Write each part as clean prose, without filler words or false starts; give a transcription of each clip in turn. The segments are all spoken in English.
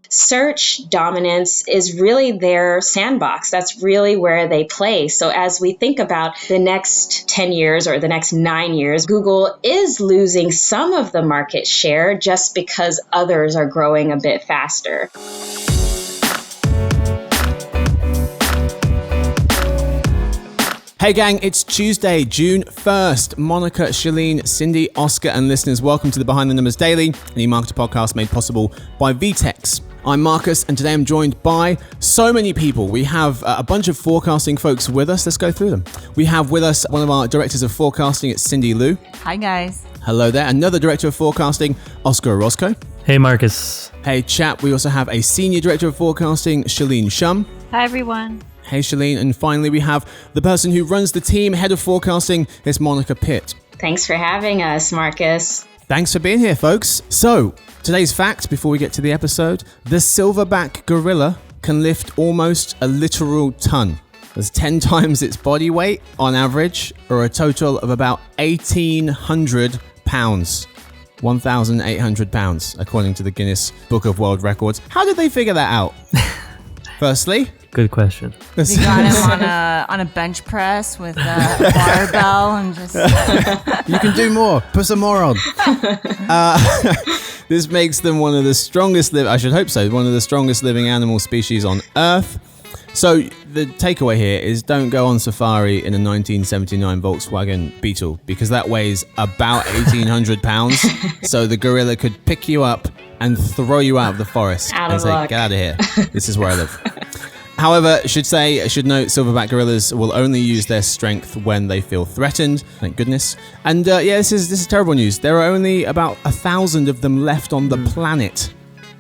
search dominance is really their sandbox. That's really where they play. So as we think about the next 10 years or the next 9 years, Google is losing some of the market share just because others are growing a bit faster. Hey gang, it's Tuesday, June 1st. Monica, Shelleen, Cindy, Oscar, and listeners, welcome to the Behind the Numbers Daily, an eMarketer podcast made possible by VTEX. I'm Marcus, and today I'm joined by so many people. We have a bunch of forecasting folks with us. Let's go through them. We have with us one of our directors of forecasting, it's Cindy Liu. Hi guys. Hello there. Another director of forecasting, Oscar Orozco. Hey Marcus. Hey chap, we also have a senior director of forecasting, Shelleen Shum. Hi everyone. Hey Shelleen, and finally we have the person who runs the team, head of forecasting, it's Monica Peart. Thanks for having us, Marcus. Thanks for being here, folks. So, today's fact before we get to the episode, the silverback gorilla can lift almost a literal ton. That's 10 times its body weight on average, or a total of about 1,800 pounds. 1,800 pounds, according to the Guinness Book of World Records. How did they figure that out? Firstly, good question. We got him on a bench press with a barbell and just... You can do more. Put some more on. This makes them one of the strongest one of the strongest living animal species on Earth. So the takeaway here is don't go on safari in a 1979 Volkswagen Beetle because that weighs about 1,800 pounds. So the gorilla could pick you up and throw you out of the forest and say, get out of here. This is where I live. However, I should note, silverback gorillas will only use their strength when they feel threatened. Thank goodness. And this is terrible news. There are only about 1,000 of them left on the planet,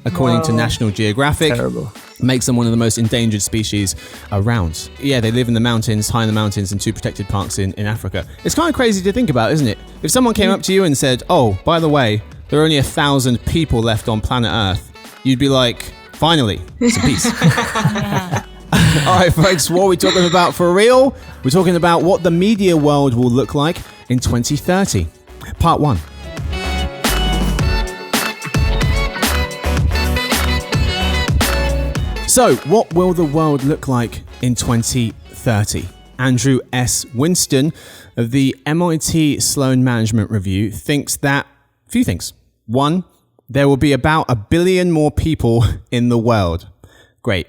according to National Geographic. Terrible. Makes them one of the most endangered species around. Yeah, they live in the mountains, high in the mountains, in 2 protected parks in Africa. It's kind of crazy to think about, isn't it? If someone came up to you and said, oh, by the way, there are only 1,000 people left on planet Earth, you'd be like, finally, some peace. All right, folks, what are we talking about for real? We're talking about what the media world will look like in 2030. Part 1. So, what will the world look like in 2030? Andrew S. Winston of the MIT Sloan Management Review thinks that a few things. 1, there will be about 1 billion more people in the world. Great.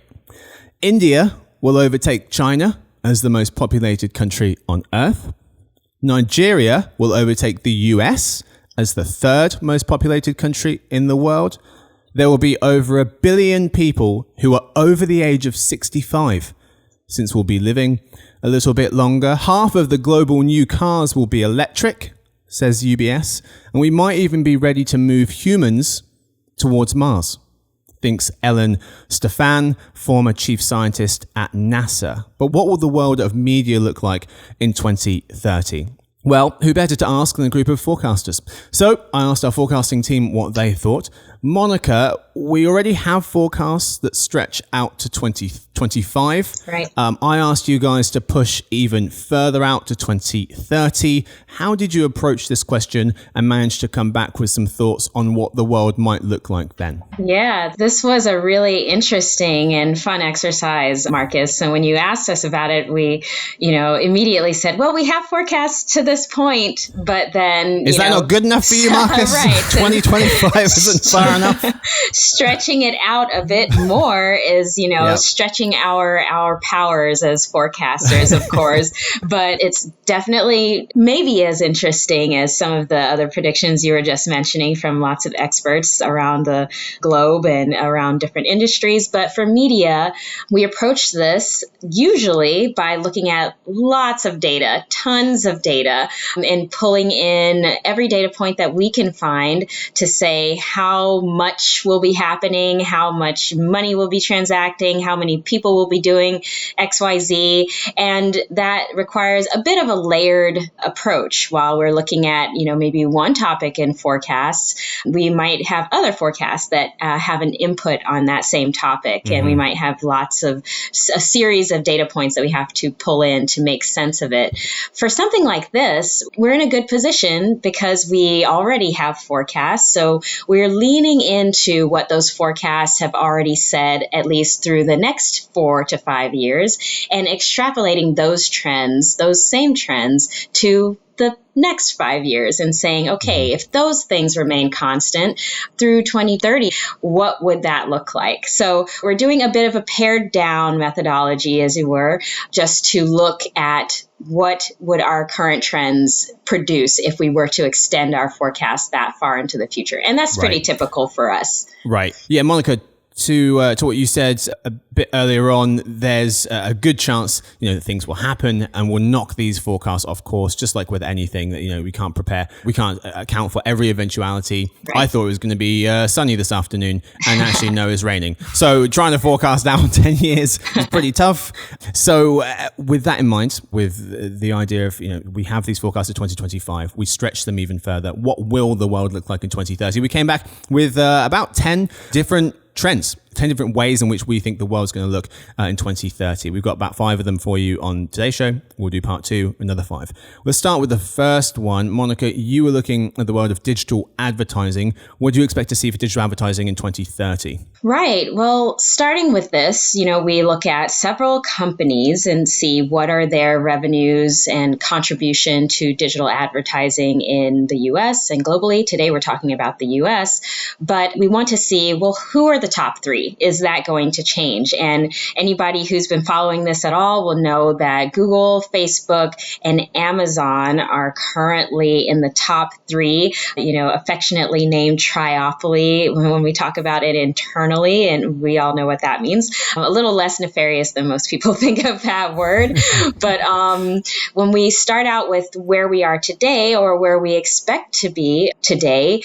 India will overtake China as the most populated country on Earth. Nigeria will overtake the US as the 3rd most populated country in the world. There will be over 1 billion people who are over the age of 65, since we'll be living a little bit longer. Half of the global new cars will be electric, says UBS, and we might even be ready to move humans towards Mars, thinks Ellen Stefan, former chief scientist at NASA. But what will the world of media look like in 2030? Well, who better to ask than a group of forecasters? So I asked our forecasting team what they thought. Monica, we already have forecasts that stretch out to 2025. Right. I asked you guys to push even further out to 2030. How did you approach this question and manage to come back with some thoughts on what the world might look like then? Yeah, this was a really interesting and fun exercise, Marcus. And when you asked us about it, we, immediately said, well, we have forecasts to this point, but then... Is that not good enough for you, Marcus? Right. 2025 isn't far enough. Stretching it out a bit more is, stretching our powers as forecasters, of course. But it's definitely maybe as interesting as some of the other predictions you were just mentioning from lots of experts around the globe and around different industries. But for media, we approach this usually by looking at lots of data, tons of data, and pulling in every data point that we can find to say how much will be happening, how much money will be transacting, how many people will be doing XYZ. And that requires a bit of a layered approach. While we're looking at, maybe one topic in forecasts, we might have other forecasts that have an input on that same topic. Mm-hmm. And we might have lots of a series of data points that we have to pull in to make sense of it. For something like this, we're in a good position because we already have forecasts. So we're leaning tuning into what those forecasts have already said, at least through the next 4 to 5 years, and extrapolating those trends, those same trends, to the next 5 years and saying, okay, if those things remain constant through 2030, what would that look like? So we're doing a bit of a pared down methodology, as it were, just to look at what would our current trends produce if we were to extend our forecast that far into the future. And that's pretty typical for us. Right. Yeah, Monica, to what you said a bit earlier on, there's a good chance, that things will happen and we'll knock these forecasts off course, just like with anything that, we can't prepare. We can't account for every eventuality. Right. I thought it was going to be sunny this afternoon and actually no, it's raining. So trying to forecast out 10 years is pretty tough. So with that in mind, with the idea of, we have these forecasts of 2025, we stretch them even further. What will the world look like in 2030? We came back with about 10 different trends, 10 different ways in which we think the world's going to look in 2030. We've got about 5 of them for you on today's show. We'll do part 2, another 5. Let's start with the first one. Monica, you were looking at the world of digital advertising. What do you expect to see for digital advertising in 2030? Right. Well, starting with this, we look at several companies and see what are their revenues and contribution to digital advertising in the US and globally. Today, we're talking about the US, but we want to see, well, who are the top 3? Is that going to change? And anybody who's been following this at all will know that Google, Facebook, and Amazon are currently in the top 3, affectionately named triopoly when we talk about it internally, and we all know what that means. A little less nefarious than most people think of that word. But when we start out with where we are today or where we expect to be today,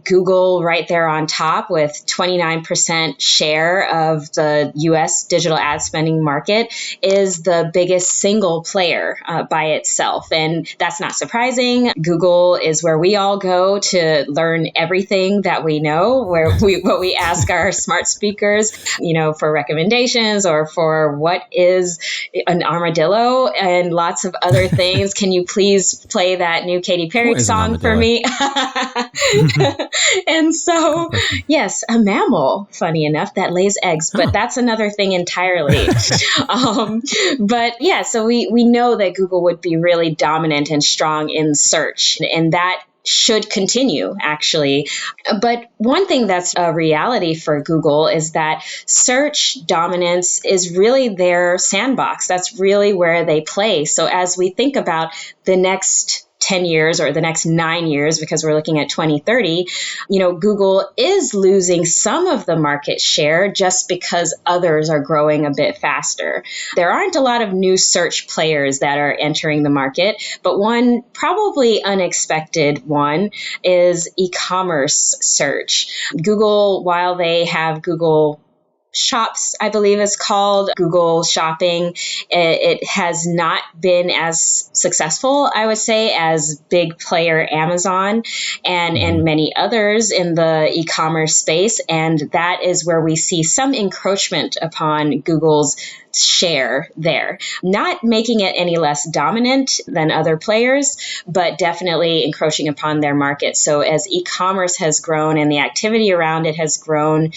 Google right there on top with 29% share of the U.S. digital ad spending market is the biggest single player by itself. And that's not surprising. Google is where we all go to learn everything that we know, what we ask our smart speakers, for recommendations or for what is an armadillo and lots of other things. Can you please play that new Katy Perry song for me? And so, yes, a mammal, funny enough, that lays eggs, but that's another thing entirely. But yeah, so we know that Google would be really dominant and strong in search, and that should continue, actually. But one thing that's a reality for Google is that search dominance is really their sandbox. That's really where they play. So as we think about the next 10 years or the next 9 years, because we're looking at 2030, Google is losing some of the market share just because others are growing a bit faster. There aren't a lot of new search players that are entering the market, but one probably unexpected one is e-commerce search. Google, while they have Google Shops, I believe it's called, Google Shopping, it has not been as successful, I would say, as big player Amazon and many others in the e-commerce space. And that is where we see some encroachment upon Google's share there, not making it any less dominant than other players, but definitely encroaching upon their market. So as e-commerce has grown and the activity around it has grown,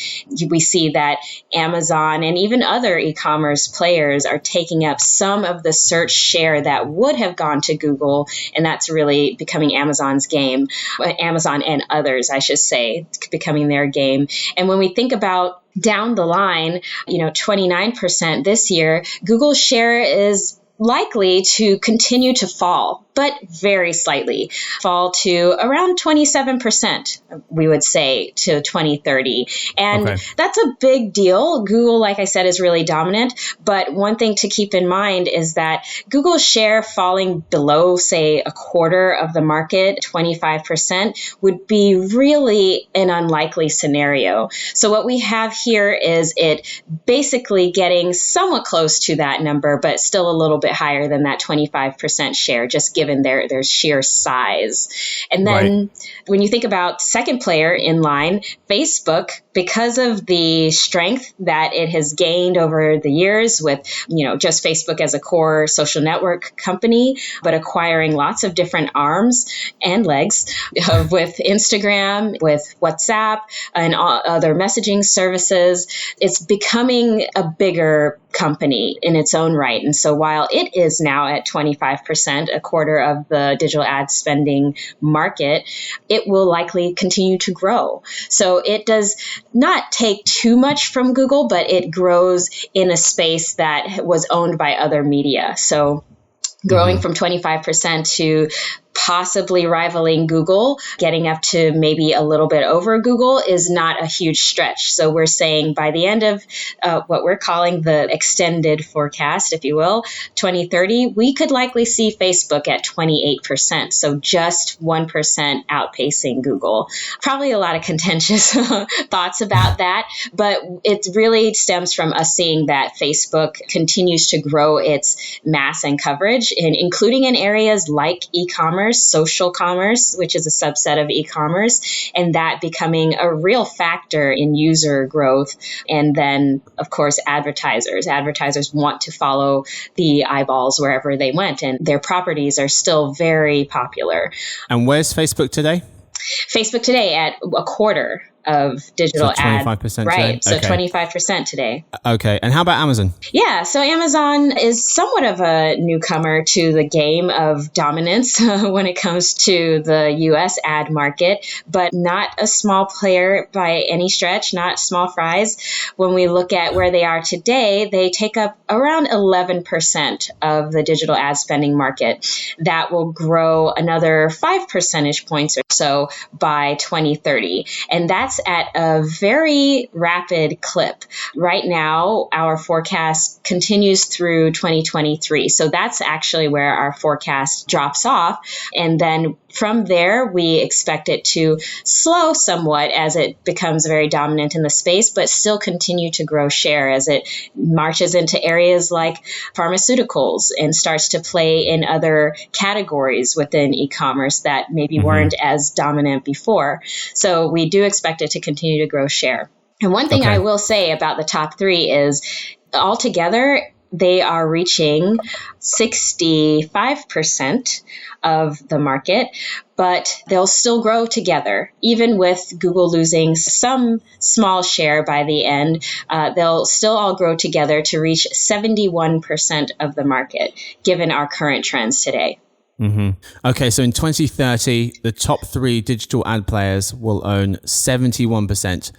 we see that Amazon and even other e-commerce players are taking up some of the search share that would have gone to Google, and that's really becoming Amazon's game. Amazon and others, I should say, becoming their game. And when we think about down the line, 29% this year, Google's share is likely to continue to fall, but very slightly, fall to around 27%, we would say, to 2030. And that's a big deal. Google, like I said, is really dominant. But one thing to keep in mind is that Google's share falling below, say, a quarter of the market, 25%, would be really an unlikely scenario. So what we have here is it basically getting somewhat close to that number, but still a little bit higher than that 25% share, just given their sheer size. And then when you think about second player in line, Facebook because of the strength that it has gained over the years with, just Facebook as a core social network company, but acquiring lots of different arms and legs with Instagram, with WhatsApp, and other messaging services, it's becoming a bigger company in its own right. And so while it is now at 25%, a quarter of the digital ad spending market, it will likely continue to grow. So it does not take too much from Google, but it grows in a space that was owned by other media. So growing from 25% to possibly rivaling Google, getting up to maybe a little bit over Google is not a huge stretch. So we're saying by the end of what we're calling the extended forecast, if you will, 2030, we could likely see Facebook at 28%. So just 1% outpacing Google. Probably a lot of contentious thoughts about that, but it really stems from us seeing that Facebook continues to grow its mass and coverage, including in areas like e-commerce, social commerce, which is a subset of e-commerce, and that becoming a real factor in user growth. And then, of course, advertisers. Advertisers want to follow the eyeballs wherever they went, and their properties are still very popular. And where's Facebook today? Facebook today at a quarter of digital ad. 25% right. today? So 25% today. Okay. And how about Amazon? Yeah. So Amazon is somewhat of a newcomer to the game of dominance when it comes to the US ad market, but not a small player by any stretch, not small fries. When we look at where they are today, they take up around 11% of the digital ad spending market. That will grow another 5 percentage points or so by 2030. And that's at a very rapid clip. Right now, our forecast continues through 2023. So that's actually where our forecast drops off. And then from there, we expect it to slow somewhat as it becomes very dominant in the space, but still continue to grow share as it marches into areas like pharmaceuticals and starts to play in other categories within e-commerce that maybe weren't as dominant before. So we do expect it to continue to grow share. And one thing I will say about the top three is altogether, they are reaching 65% of the market, but they'll still grow together. Even with Google losing some small share by the end, they'll still all grow together to reach 71% of the market, given our current trends today. Okay, so in 2030, the top three digital ad players will own 71%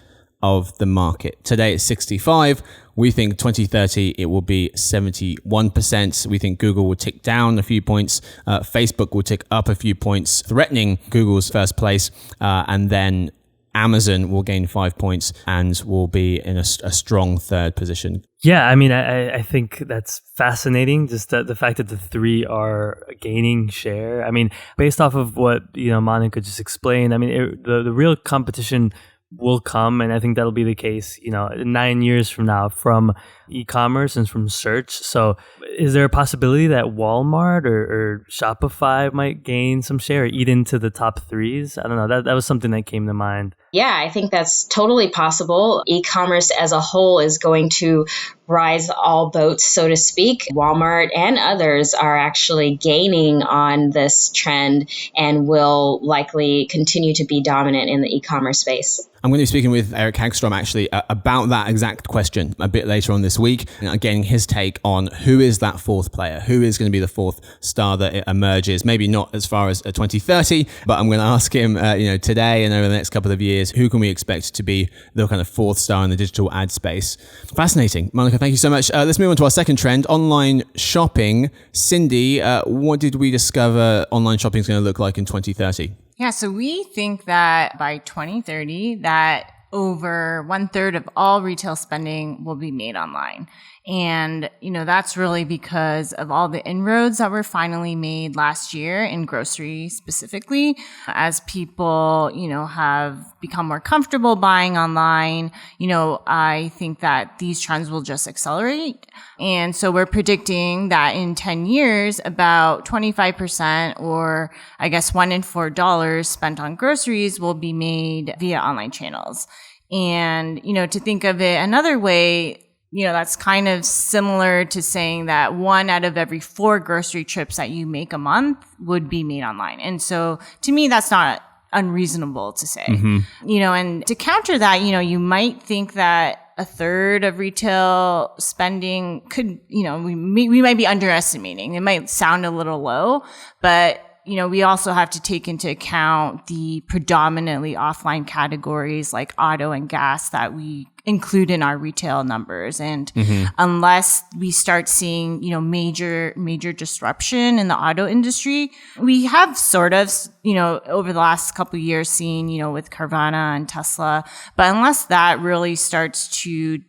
of the market. Today it's 65. We think 2030 it will be 71%. We think Google will tick down a few points. Facebook will tick up a few points, threatening Google's first place. And then Amazon will gain 5 points and will be in a strong third position. Yeah, I mean, I think that's fascinating. Just the fact that the three are gaining share. I mean, based off of what Monica just explained. I mean, the real competition will come, and I think that'll be the case, 9 years from now, from e-commerce and from search. So is there a possibility that Walmart or Shopify might gain some share or eat into the top threes? I don't know. That was something that came to mind. Yeah, I think that's totally possible. E-commerce as a whole is going to rise all boats, so to speak. Walmart and others are actually gaining on this trend and will likely continue to be dominant in the e-commerce space. I'm going to be speaking with Eric Hagstrom actually about that exact question a bit later on this week, getting his take on who is that fourth player, who is going to be the fourth star that emerges, maybe not as far as 2030, but I'm going to ask him today and over the next couple of years, who can we expect to be the kind of fourth star in the digital ad space? Fascinating. Monica, thank you so much. Let's move on to our second trend, online shopping. Cindy, what did we discover online shopping is going to look like in 2030? Yeah, so we think that by 2030, that over 1/3 of all retail spending will be made online. And, that's really because of all the inroads that were finally made last year in grocery specifically, as people, have become more comfortable buying online. I think that these trends will just accelerate. And so we're predicting that in 10 years, about 25%, or I guess $1 in $4 spent on groceries will be made via online channels. And, to think of it another way, that's kind of similar to saying that 1 out of every 4 grocery trips that you make a month would be made online. And so to me, that's not unreasonable to say, and to counter that, you might think that a third of retail spending could, we might be underestimating. It might sound a little low, but we also have to take into account the predominantly offline categories like auto and gas that we include in our retail numbers. And unless we start seeing, major disruption in the auto industry, we have sort of, over the last couple of years seen, with Carvana and Tesla. But unless that really starts to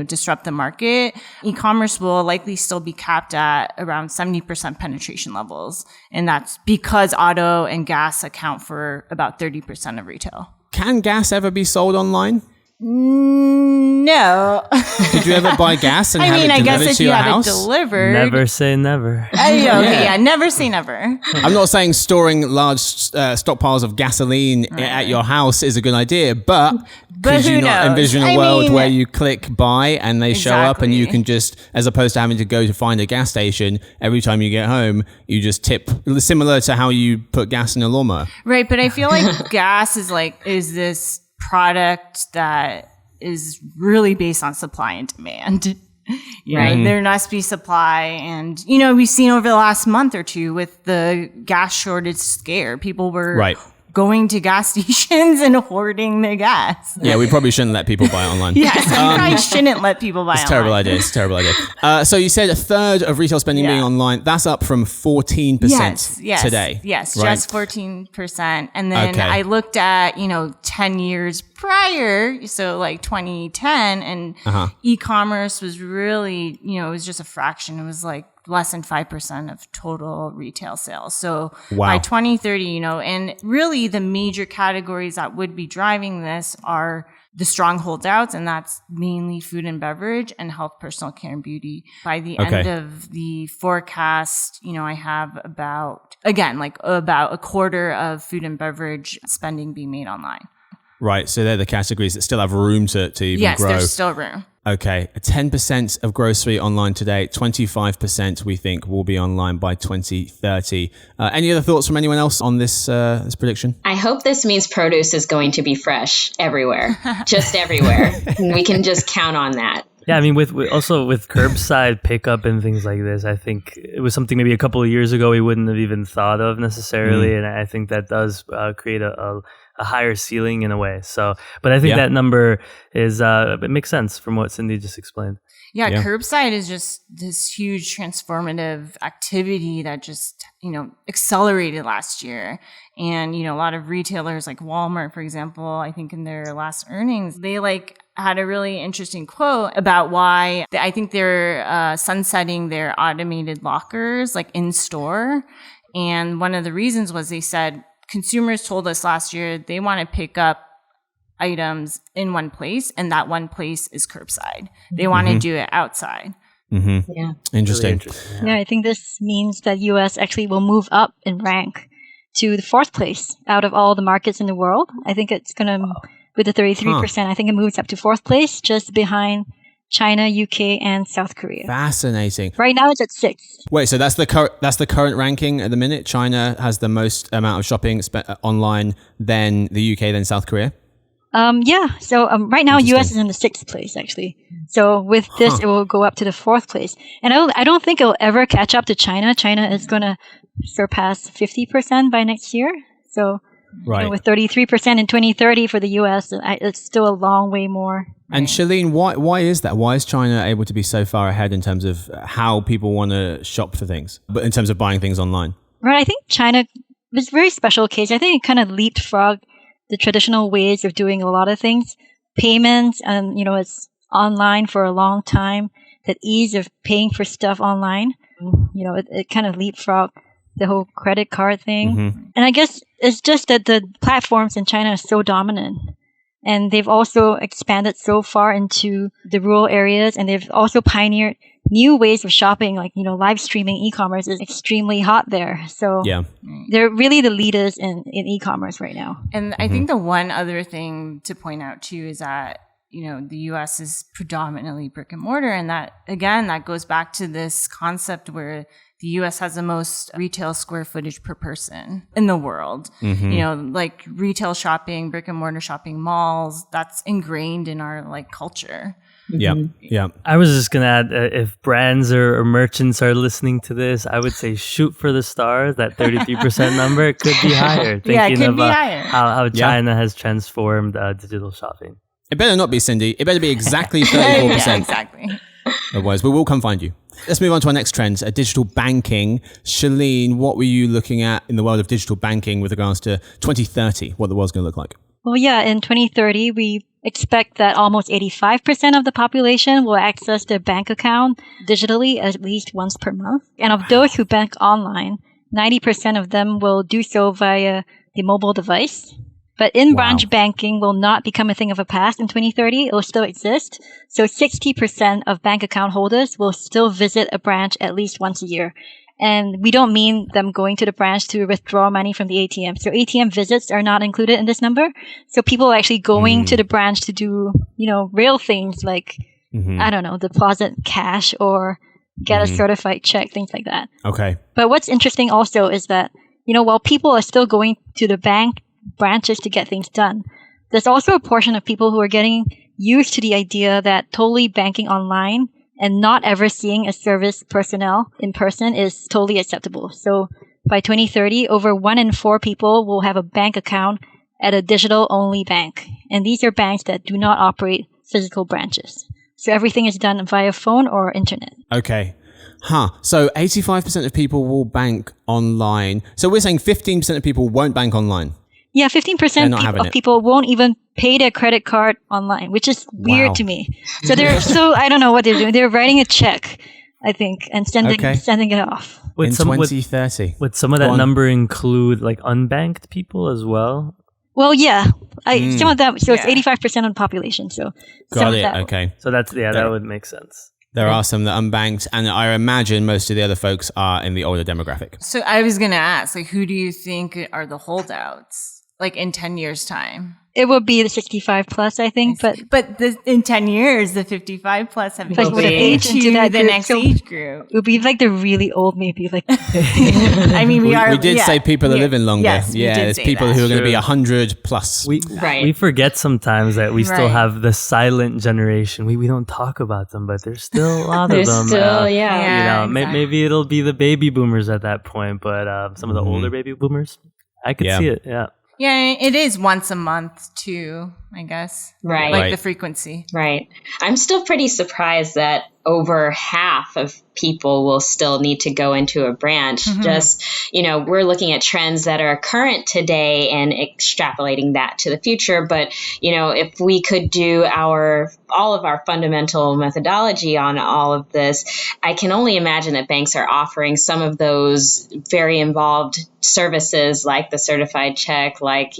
disrupt the market, e-commerce will likely still be capped at around 70% penetration levels. And that's because auto and gas account for about 30% of retail. Can gas ever be sold online? No. Did you ever buy gas and have it delivered to your house? I guess if you have it delivered. Never say never. Never say never. I'm not saying storing large stockpiles of gasoline at your house is a good idea, but could you not envision a world where you click buy and they show up and you can just, as opposed to having to go to find a gas station every time you get home, you just tip, similar to how you put gas in a lawnmower. Right, but I feel like gas is this product that is really based on supply and demand. Right. There must be supply. And, we've seen over the last month or two with the gas shortage scare, people were going to gas stations and hoarding their gas. Yeah, we probably shouldn't let people buy online. Yes, we probably shouldn't let people buy online. It's a terrible idea. So you said a third of retail spending being online. That's up from 14% today. Yes, right? Just 14%. And then I looked at, 10 years prior, so like 2010, and e-commerce was really, it was just a fraction. It was like less than 5% of total retail sales. So by 2030, and really the major categories that would be driving this are the strong holdouts, and that's mainly food and beverage and health, personal care, and beauty. By the end of the forecast, I have about a quarter of food and beverage spending being made online. Right. So they're the categories that still have room to even grow. Yes, there's still room. Okay. 10% of grocery online today, 25% we think will be online by 2030. Any other thoughts from anyone else on this prediction? I hope this means produce is going to be fresh everywhere, just everywhere. We can just count on that. Yeah, I mean, with curbside pickup and things like this, I think it was something maybe a couple of years ago we wouldn't have even thought of necessarily, and I think that does create a higher ceiling in a way. So, but I think that number is it makes sense from what Cindy just explained. Yeah, curbside is just this huge transformative activity that just, accelerated last year. And, a lot of retailers like Walmart, for example, I think in their last earnings, they had a really interesting quote about why I think they're sunsetting their automated lockers in store. And one of the reasons was they said consumers told us last year they want to pick up items in one place, and that one place is curbside. They want to do it outside. Mm-hmm. Yeah. Interesting. Yeah, I think this means that US actually will move up in rank to the 4th place out of all the markets in the world. I think it's going to, with the 33%, I think it moves up to 4th place, just behind China, UK, and South Korea. Fascinating. Right now it's at 6th. Wait, so that's the current ranking at the minute? China has the most amount of shopping online, then the UK, then South Korea? Yeah. So right now, US is in the 6th place, actually. So with this, it will go up to the 4th place. And I don't think it will ever catch up to China. China is going to surpass 50% by next year. So with 33% in 2030 for the US, it's still a long way more. And Shelleen, why is that? Why is China able to be so far ahead in terms of how people want to shop for things, but in terms of buying things online? Right. I think China was a very special case. I think it kind of leapfrogged the traditional ways of doing a lot of things. Payments, and it's online for a long time. That ease of paying for stuff online, it kind of leapfrogged the whole credit card thing. Mm-hmm. And I guess it's just that the platforms in China are so dominant. And they've also expanded so far into the rural areas, and they've also pioneered new ways of shopping, like, live streaming e-commerce is extremely hot there. So they're really the leaders in e-commerce right now. And I think the one other thing to point out too is that, the US is predominantly brick and mortar. And that, again, that goes back to this concept where the US has the most retail square footage per person in the world. Like retail shopping, brick and mortar shopping, malls, that's ingrained in our like culture. Yeah. I was just going to add, if brands or merchants are listening to this, I would say shoot for the stars. That 33% number could be higher. Thinking of higher. How China has transformed digital shopping. It better not be, Cindy. It better be exactly 34%. Yeah, exactly. Otherwise, we will come find you. Let's move on to our next trend, digital banking. Shelleen, what were you looking at in the world of digital banking with regards to 2030, what the world's going to look like? Well, yeah, in 2030, we expect that almost 85% of the population will access their bank account digitally at least once per month. And of those who bank online, 90% of them will do so via the mobile device. But in-branch banking will not become a thing of the past in 2030. It will still exist. So 60% of bank account holders will still visit a branch at least once a year. And we don't mean them going to the branch to withdraw money from the ATM. So ATM visits are not included in this number. So people are actually going to the branch to do, real things like, I don't know, deposit cash or get a certified check, things like that. Okay. But what's interesting also is that, while people are still going to the branches to get things done, there's also a portion of people who are getting used to the idea that totally banking online and not ever seeing a service personnel in person is totally acceptable. So by 2030, over 1 in 4 people will have a bank account at a digital-only bank. And these are banks that do not operate physical branches. So everything is done via phone or internet. Okay. So 85% of people will bank online. So we're saying 15% of people won't bank online. Yeah, 15% of people won't even pay their credit card online, which is weird to me. So I don't know what they're doing. They're writing a check, I think, and sending it off. In 2030. Would some of that number include like unbanked people as well? Well, yeah. Some of that. So it's 85% of the population. So got it. Okay. So that would make sense. There are some that are unbanked, and I imagine most of the other folks are in the older demographic. So I was going to ask, like, who do you think are the holdouts? Like in 10 years' time? It would be the 65 plus, I think. But in 10 years, the 55 plus have age into that the next age group. It would be like the really old, maybe. Like, I mean, we did say people are living longer. Yes, there's people who are going to be 100 plus. We forget sometimes that we still have the silent generation. We don't talk about them, but there's still a lot of them. Maybe it'll be the baby boomers at that point, but some of the older baby boomers, I could see it. Yeah. Yeah, it is once a month too, I guess. Right. Like the frequency. Right. I'm still pretty surprised that over half of people will still need to go into a branch. Just, we're looking at trends that are current today and extrapolating that to the future. But, if we could do all of our fundamental methodology on all of this, I can only imagine that banks are offering some of those very involved services like the certified check, like,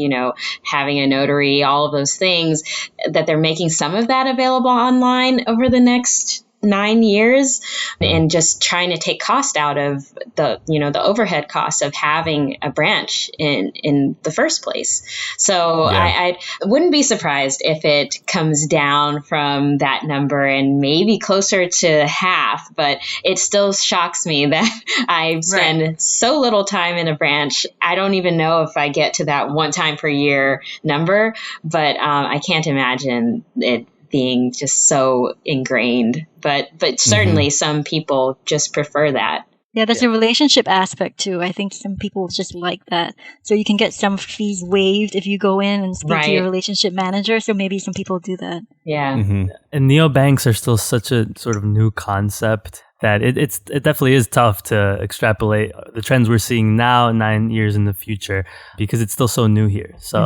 having a notary, all of those things, that they're making some of that available online over the next 9 years, and just trying to take cost out of the overhead cost of having a branch in the first place. So I wouldn't be surprised if it comes down from that number and maybe closer to half, but it still shocks me that I spend so little time in a branch. I don't even know if I get to that 1 time per year number, but I can't imagine it being just so ingrained, but certainly some people just prefer that. Yeah, there's a relationship aspect too. I think some people just like that. So you can get some fees waived if you go in and speak to your relationship manager. So maybe some people do that. Yeah. And neobanks are still such a sort of new concept that it definitely is tough to extrapolate the trends we're seeing now 9 years in the future because it's still so new here. So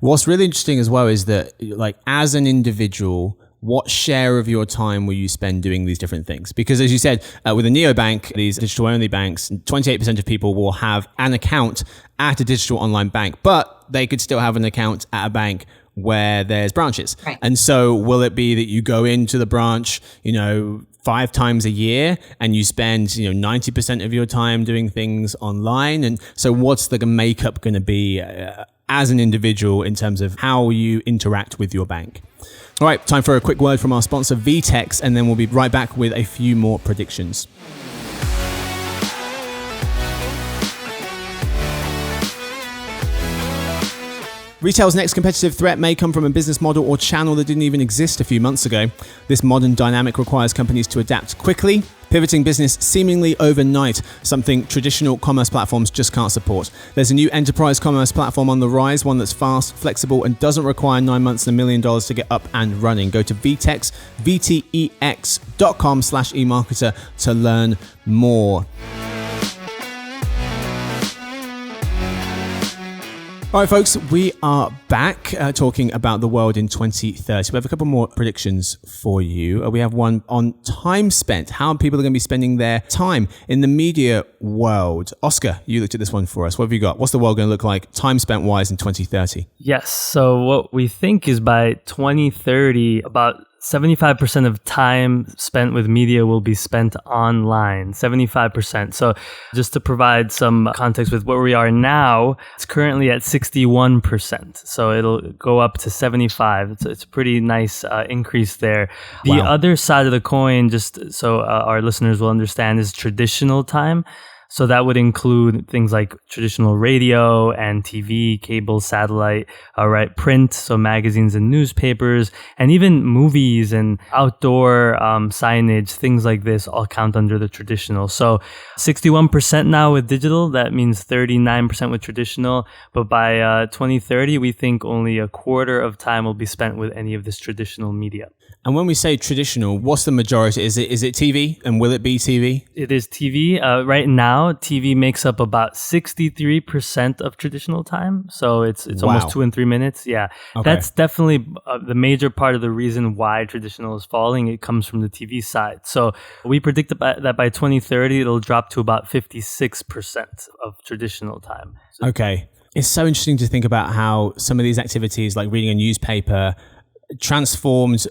what's really interesting as well is that, like, as an individual, what share of your time will you spend doing these different things? Because as you said, with a neobank, these digital-only banks, 28% of people will have an account at a digital online bank, but they could still have an account at a bank where there's branches. Right. And so will it be that you go into the branch, 5 times a year and you spend, 90% of your time doing things online? And so what's the makeup going to be as an individual in terms of how you interact with your bank? All right, time for a quick word from our sponsor, VTEX, and then we'll be right back with a few more predictions. Retail's next competitive threat may come from a business model or channel that didn't even exist a few months ago. This modern dynamic requires companies to adapt quickly, pivoting business seemingly overnight, something traditional commerce platforms just can't support. There's a new enterprise commerce platform on the rise, one that's fast, flexible, and doesn't require 9 months and $1 million to get up and running. Go to VTEX, VTEX.com/eMarketer to learn more. All right, folks, we are back talking about the world in 2030. We have a couple more predictions for you. We have one on time spent, how people are going to be spending their time in the media world. Oscar, you looked at this one for us. What have you got? What's the world going to look like time spent wise in 2030? Yes. So what we think is by 2030, about 75% of time spent with media will be spent online, 75%. So just to provide some context with where we are now, it's currently at 61%. So it'll go up to 75. It's a pretty nice increase there. The other side of the coin, just so our listeners will understand, is traditional time. So that would include things like traditional radio and TV, cable, satellite, print, so magazines and newspapers, and even movies and outdoor signage, things like this all count under the traditional. So 61% now with digital, that means 39% with traditional. But by 2030, we think only a quarter of time will be spent with any of this traditional media. And when we say traditional, what's the majority? Is it TV? And will it be TV? It is TV. Right now, TV makes up about 63% of traditional time. So it's almost 2 and 3 minutes. Yeah. Okay. That's definitely the major part of the reason why traditional is falling. It comes from the TV side. So we predict that by 2030, it'll drop to about 56% of traditional time. So okay. It's so interesting to think about how some of these activities, like reading a newspaper, transformed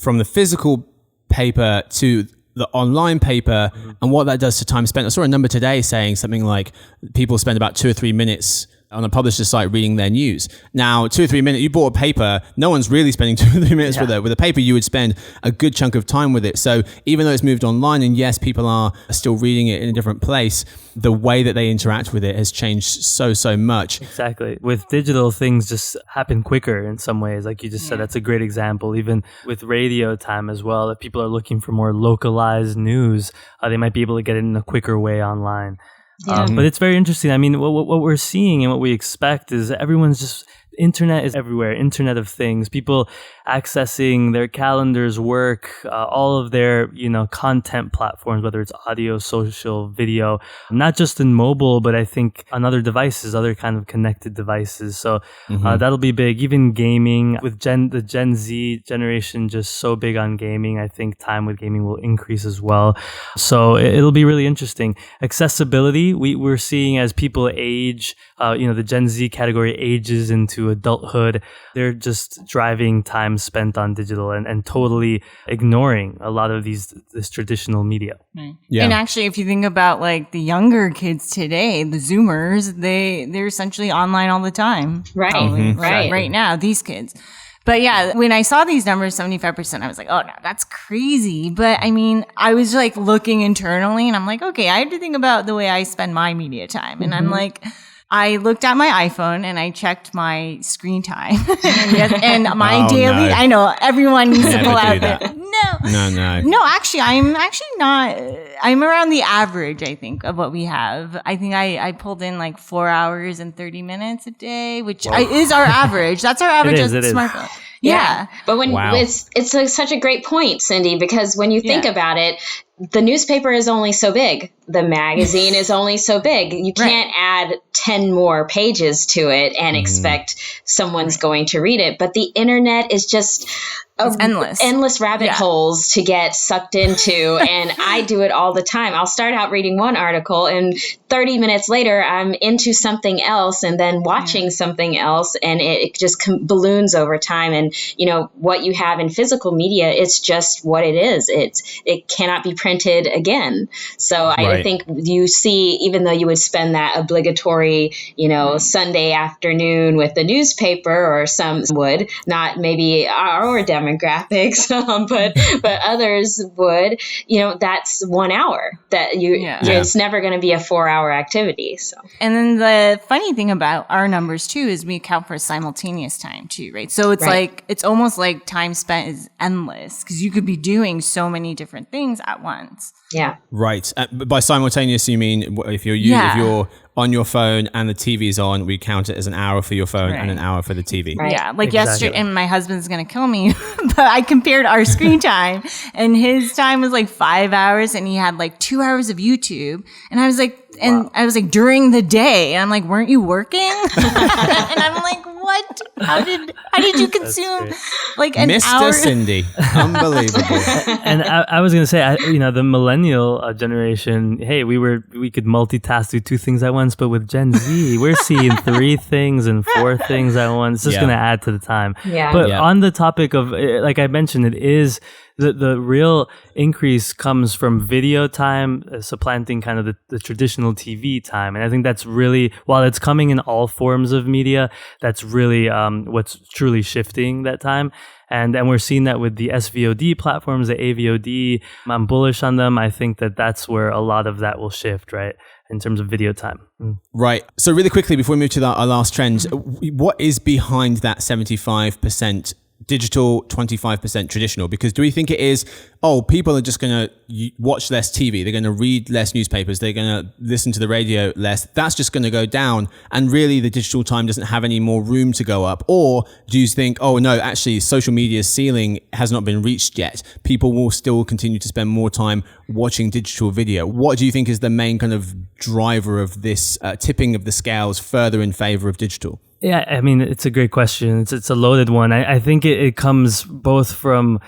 from the physical paper to the online paper, and what that does to time spent. I saw a number today saying something like people spend about 2 or 3 minutes on a publisher's site reading their news. Now, 2 or 3 minutes, you bought a paper, no one's really spending 2 or 3 minutes with it. With a paper, you would spend a good chunk of time with it. So even though it's moved online, and yes, people are still reading it in a different place, the way that they interact with it has changed so much. Exactly. With digital, things just happen quicker in some ways. Like you just said, that's a great example. Even with radio time as well, if people are looking for more localized news, they might be able to get it in a quicker way online. Yeah. But it's very interesting. I mean, what we're seeing and what we expect is everyone's just, internet is everywhere, Internet of Things, people accessing their calendars, work, all of their, content platforms, whether it's audio, social, video, not just in mobile, but I think on other devices, other kind of connected devices. So that'll be big. Even gaming with the Gen Z generation, just so big on gaming. I think time with gaming will increase as well. So it'll be really interesting. Accessibility, we're seeing as people age, the Gen Z category ages into adulthood, they're just driving time spent on digital and totally ignoring a lot of this traditional media. Right. Yeah. And actually, if you think about like the younger kids today, the Zoomers, they're essentially online all the time. Right. Right now, these kids. But yeah, when I saw these numbers, 75%, I was like, oh no, that's crazy. But I mean, I was like looking internally and I'm like, okay, I have to think about the way I spend my media time. And I'm like, I looked at my iPhone and I checked my screen time and my daily. No. I know everyone needs to pull out there. No. Actually, I'm not. I'm around the average, I think, of what we have. I think I pulled in like 4 hours and 30 minutes a day, which is our average. That's our average as a smartphone. Yeah. But when it's such a great point, Cindy, because when you think about it, the newspaper is only so big. The magazine is only so big. You can't add 10 more pages to it and expect someone's going to read it. But the internet is just endless rabbit holes to get sucked into. And I do it all the time. I'll start out reading one article and 30 minutes later, I'm into something else and then watching something else. And it just balloons over time. And, what you have in physical media, it's just what it is. It cannot be printed again. So I think you see, even though you would spend that obligatory, Sunday afternoon with the newspaper, or some would, not maybe our demographics, but others would, that's 1 hour that it's never going to be a 4-hour activity. So, and then the funny thing about our numbers too is we account for simultaneous time too, right? So it's it's almost like time spent is endless because you could be doing so many different things at once. Yeah. Right. But by simultaneous, you mean if you're on your phone and the TV is on, we count it as an hour for your phone and an hour for the TV. Right. Yeah. Like yesterday, and my husband's going to kill me, but I compared our screen time and his time was like 5 hours and he had like 2 hours of YouTube. And I was like, during the day. And I'm like, weren't you working? And I'm like, what? How did you consume like an hour? Mr. Cindy. Unbelievable. And I was going to say, the millennial generation, hey, we could multitask, do 2 things at once, but with Gen Z, we're seeing 3 things and 4 things at once. It's just going to add to the time. Yeah. But on the topic of, like I mentioned, it is the real increase comes from video time supplanting kind of the traditional TV time. And I think that's really, while it's coming in all forms of media, that's really what's truly shifting that time. And we're seeing that with the SVOD platforms, the AVOD. I'm bullish on them. I think that's where a lot of that will shift, right, in terms of video time. Right. So really quickly, before we move to our last trend, what is behind that 75% digital, 25% traditional? Because do we think it is, people are just going to watch less TV, they're going to read less newspapers, they're going to listen to the radio less, that's just going to go down, and really the digital time doesn't have any more room to go up? Or do you think, no, actually social media's ceiling has not been reached yet, people will still continue to spend more time watching digital video? What do you think is the main kind of driver of this tipping of the scales further in favor of digital? Yeah, I mean, it's a great question. It's a loaded one. I think it comes both from,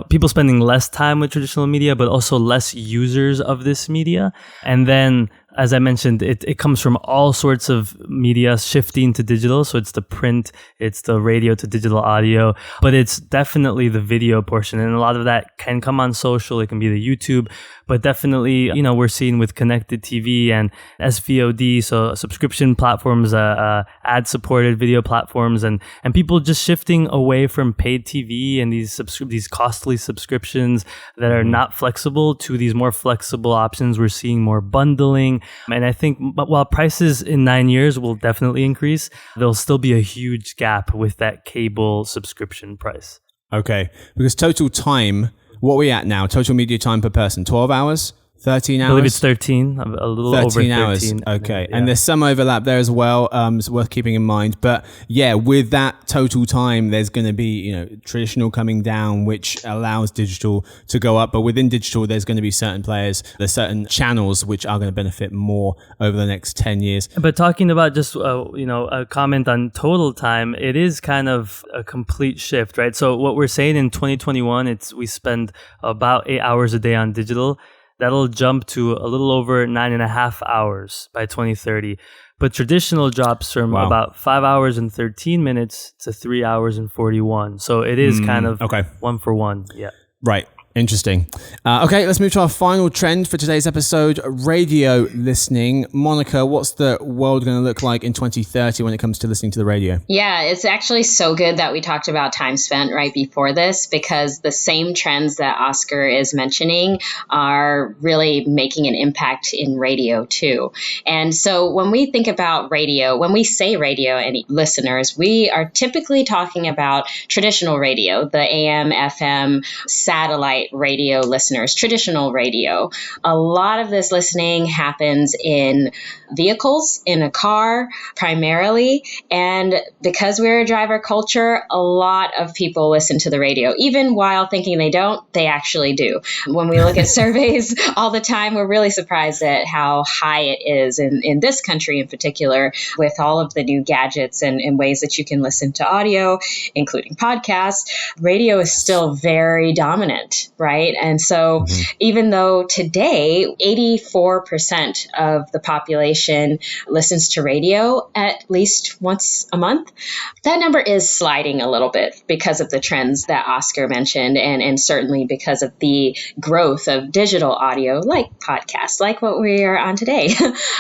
people spending less time with traditional media, but also less users of this media. And then, as I mentioned, it comes from all sorts of media shifting to digital. So it's the print, it's the radio to digital audio, but it's definitely the video portion. And a lot of that can come on social. It can be the YouTube, but definitely, we're seeing with connected TV and SVOD, so subscription platforms, ad supported video platforms, and people just shifting away from paid TV and these costly subscriptions that are not flexible to these more flexible options. We're seeing more bundling. And I think while prices in 9 years will definitely increase, there'll still be a huge gap with that cable subscription price. Okay. Because total time, what are we at now? Total media time per person, 12 hours? 13 hours? I believe it's 13, a little 13 over 13 hours. Okay. Yeah. And there's some overlap there as well. It's worth keeping in mind. But yeah, with that total time, there's going to be, traditional coming down, which allows digital to go up. But within digital, there's going to be certain players, there's certain channels which are going to benefit more over the next 10 years. But talking about just, a comment on total time, it is kind of a complete shift, right? So what we're saying in 2021, we spend about 8 hours a day on digital. That'll jump to a little over 9.5 hours by 2030. But traditional drops from about 5 hours and 13 minutes to 3 hours and 41. So it is kind of 1 for 1. Yeah. Right. Interesting. Okay, let's move to our final trend for today's episode, radio listening. Monica, what's the world going to look like in 2030 when it comes to listening to the radio? Yeah, it's actually so good that we talked about time spent right before this, because the same trends that Oscar is mentioning are really making an impact in radio too. And so when we think about radio, when we say radio and listeners, we are typically talking about traditional radio, the AM, FM, satellite by radio listeners, traditional radio. A lot of this listening happens in vehicles, in a car primarily. And because we're a driver culture, a lot of people listen to the radio. Even while thinking they don't, they actually do. When we look at surveys all the time, we're really surprised at how high it is in this country in particular, with all of the new gadgets and ways that you can listen to audio, including podcasts. Radio is still very dominant, right? And so even though today 84% of the population listens to radio at least once a month, that number is sliding a little bit because of the trends that Oscar mentioned, and certainly because of the growth of digital audio like podcasts, like what we are on today.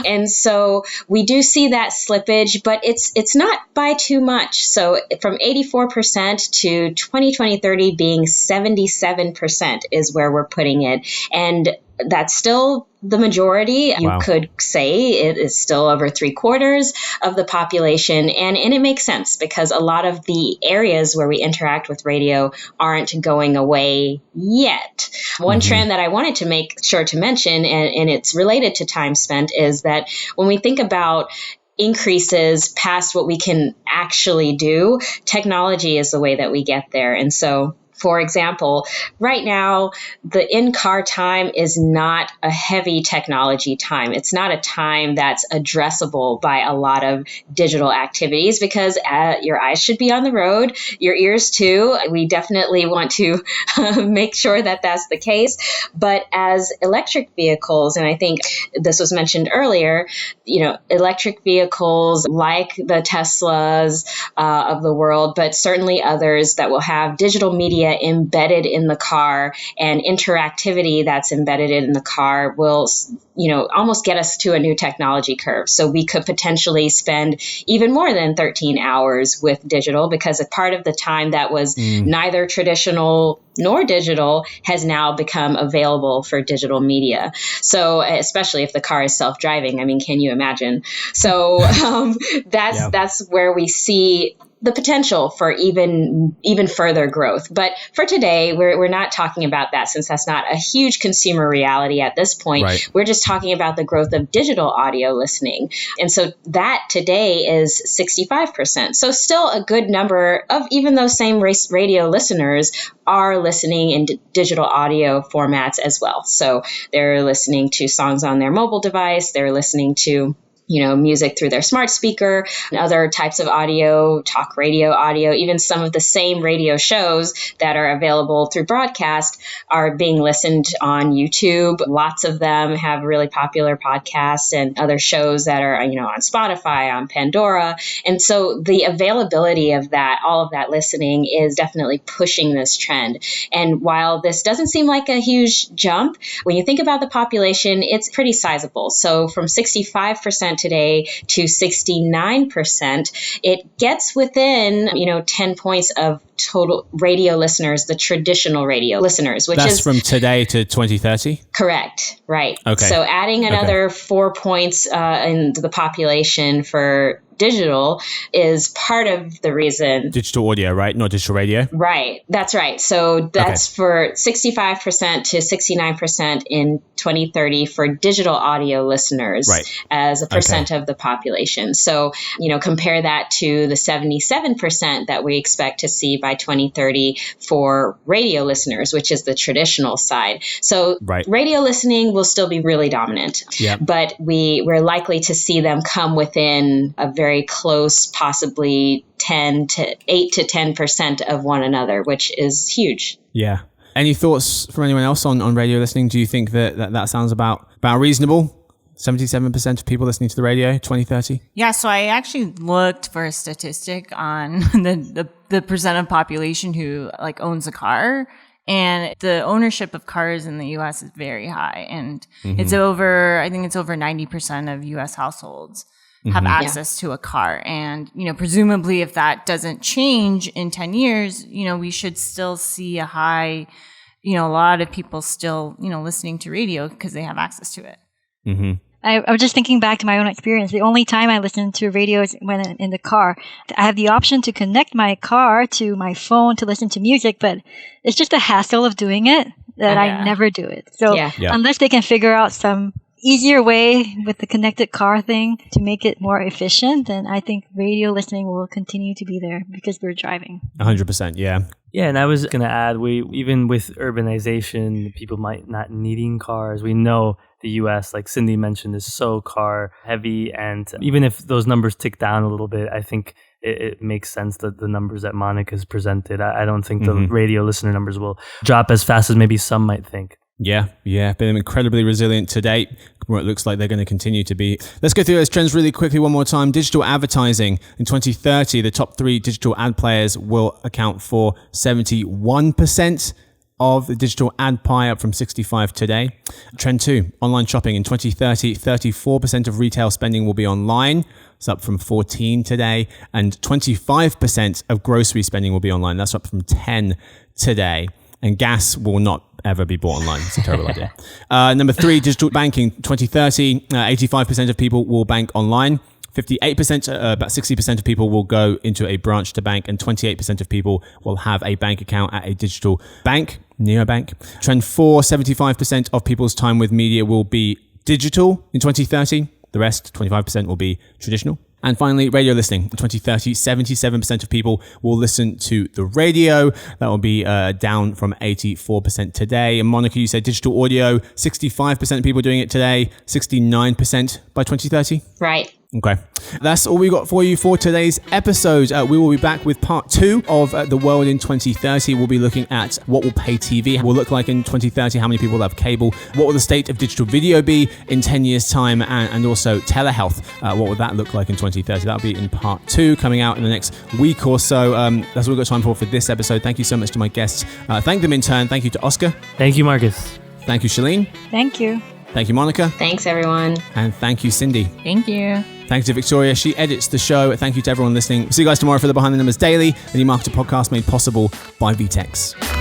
And so we do see that slippage, but it's not by too much. So from 84% to 2030 being 77% is where we're putting it. And that's still the majority. You could say it is still over 3/4 of the population. And it makes sense because a lot of the areas where we interact with radio aren't going away yet. One trend that I wanted to make sure to mention, and it's related to time spent, is that when we think about increases past what we can actually do, technology is the way that we get there. And so, for example, right now, the in-car time is not a heavy technology time. It's not a time that's addressable by a lot of digital activities because your eyes should be on the road, your ears too. We definitely want to make sure that that's the case. But as electric vehicles, and I think this was mentioned earlier, electric vehicles like the Teslas of the world, but certainly others that will have digital media embedded in the car and interactivity that's embedded in the car will, almost get us to a new technology curve. So we could potentially spend even more than 13 hours with digital because a part of the time that was neither traditional nor digital has now become available for digital media. So especially if the car is self-driving, I mean, can you imagine? So that's where we see the potential for even further growth. But for today, we're not talking about that since that's not a huge consumer reality at this point. Right. We're just talking about the growth of digital audio listening. And so that today is 65%. So still a good number of even those same radio listeners are listening in digital audio formats as well. So they're listening to songs on their mobile device. They're listening to music through their smart speaker and other types of audio, talk radio audio, even some of the same radio shows that are available through broadcast are being listened on YouTube. Lots of them have really popular podcasts and other shows that are, on Spotify, on Pandora. And so the availability of that, all of that listening is definitely pushing this trend. And while this doesn't seem like a huge jump, when you think about the population, it's pretty sizable. So from 65% today to 69%, it gets within, 10 points of total radio listeners, the traditional radio listeners, which is from today to 2030? Correct. Right. Okay. So adding another 4 points in the population for digital is part of the reason. Digital audio, right? Not digital radio? Right. That's right. So that's for 65% to 69% in 2030 for digital audio listeners as a percent of the population. So, compare that to the 77% that we expect to see by 2030 for radio listeners, which is the traditional side. So radio listening will still be really dominant, but we're likely to see them come within a very close, possibly 8 to 10% of one another, which is huge. Yeah. Any thoughts from anyone else on radio listening? Do you think that sounds about reasonable? 77% of people listening to the radio, 2030? Yeah, so I actually looked for a statistic on the percent of population who owns a car. And the ownership of cars in the U.S. is very high. And it's over 90% of U.S. households have access to a car. And, presumably if that doesn't change in 10 years, we should still see a high, a lot of people still, listening to radio because they have access to it. Mm-hmm. I was just thinking back to my own experience. The only time I listen to radio is when I'm in the car. I have the option to connect my car to my phone to listen to music, but it's just a hassle of doing it that I never do it. So unless they can figure out some easier way with the connected car thing to make it more efficient, then I think radio listening will continue to be there because we're driving. 100%, yeah. Yeah, and I was going to add, even with urbanization, people might not needing cars. We know the U.S., like Cindy mentioned, is so car heavy. And even if those numbers tick down a little bit, I think it makes sense that the numbers that Monica's presented, I don't think the radio listener numbers will drop as fast as maybe some might think. Yeah. Been incredibly resilient to date. Well, it looks like they're going to continue to be. Let's go through those trends really quickly one more time. Digital advertising. In 2030, the top 3 digital ad players will account for 71% of the digital ad pie, up from 65 today. Trend 2, online shopping. In 2030, 34% of retail spending will be online. It's up from 14 today. And 25% of grocery spending will be online. That's up from 10 today. And gas will not ever be bought online. It's a terrible idea. Number 3, digital banking. 2030, 85% of people will bank online. 58%, about 60% of people will go into a branch to bank, and 28% of people will have a bank account at a digital bank, neobank. Trend 4, 75% of people's time with media will be digital in 2030. The rest, 25%, will be traditional. And finally, radio listening. In 2030, 77% of people will listen to the radio. That will be down from 84% today. And Monica, you said digital audio, 65% of people doing it today, 69% by 2030? Right. Okay. That's all we got for you for today's episode. We will be back with part 2 of The World in 2030. We'll be looking at what will pay TV will look like in 2030, how many people have cable, what will the state of digital video be in 10 years' time, and also telehealth. What will that look like in 2030? That'll be in part 2 coming out in the next week or so. That's all we've got time for this episode. Thank you so much to my guests. Thank them in turn. Thank you to Oscar. Thank you, Marcus. Thank you, Shelleen. Thank you. Thank you, Monica. Thanks, everyone. And thank you, Cindy. Thank you. Thanks to Victoria. She edits the show. Thank you to everyone listening. See you guys tomorrow for the Behind the Numbers Daily, the eMarketer podcast made possible by VTEX.